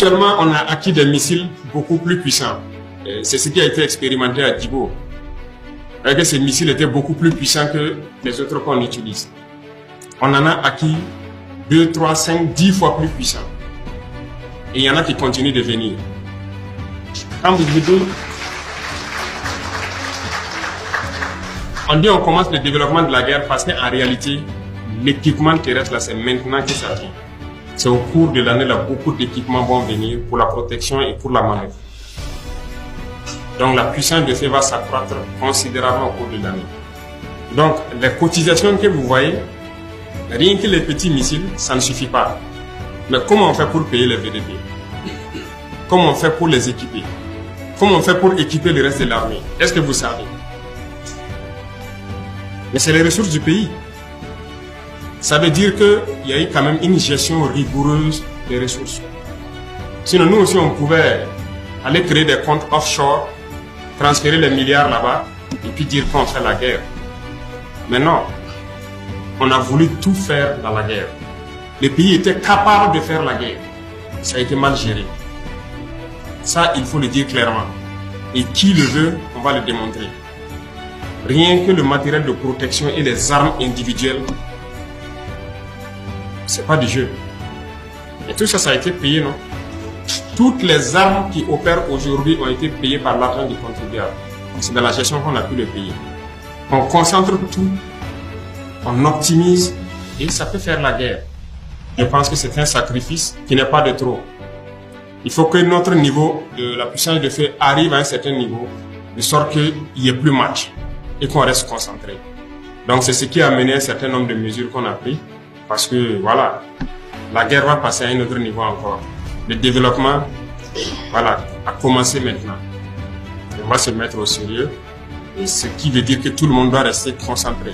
Actuellement, on a acquis des missiles beaucoup plus puissants. C'est ce qui a été expérimenté à Djibo. Que ces missiles étaient beaucoup plus puissants que les autres qu'on utilise. On en a acquis 2, 3, 5, 10 fois plus puissants. Et il y en a qui continuent de venir. Quand vous dites, on dit on commence le développement de la guerre parce qu'en réalité, l'équipement terrestre, là, c'est maintenant que ça vient. C'est au cours de l'année, là, beaucoup d'équipements vont venir pour la protection et pour la manœuvre. Donc la puissance de feu va s'accroître considérablement au cours de l'année. Donc les cotisations que vous voyez, rien que les petits missiles, ça ne suffit pas. Mais comment on fait pour payer les VDP? Comment on fait pour les équiper? Comment on fait pour équiper le reste de l'armée? Est-ce que vous savez? Mais c'est les ressources du pays. Ça veut dire qu'il y a eu quand même une gestion rigoureuse des ressources. Sinon, nous aussi, on pouvait aller créer des comptes offshore, transférer les milliards là-bas, et puis dire qu'on fait la guerre. Mais non, on a voulu tout faire dans la guerre. Les pays étaient capables de faire la guerre. Ça a été mal géré. Ça, il faut le dire clairement. Et qui le veut, on va le démontrer. Rien que le matériel de protection et les armes individuelles, c'est pas du jeu. Et tout ça, ça a été payé, non? Toutes les armes qui opèrent aujourd'hui ont été payées par l'argent du contribuable. C'est dans la gestion qu'on a pu le payer. On concentre tout, on optimise et ça peut faire la guerre. Je pense que c'est un sacrifice qui n'est pas de trop. Il faut que notre niveau de la puissance de feu arrive à un certain niveau, de sorte qu'il n'y ait plus match et qu'on reste concentré. Donc c'est ce qui a amené un certain nombre de mesures qu'on a prises. Parce que voilà, la guerre va passer à un autre niveau encore. Le développement, voilà, a commencé maintenant. On va se mettre au sérieux, et ce qui veut dire que tout le monde doit rester concentré.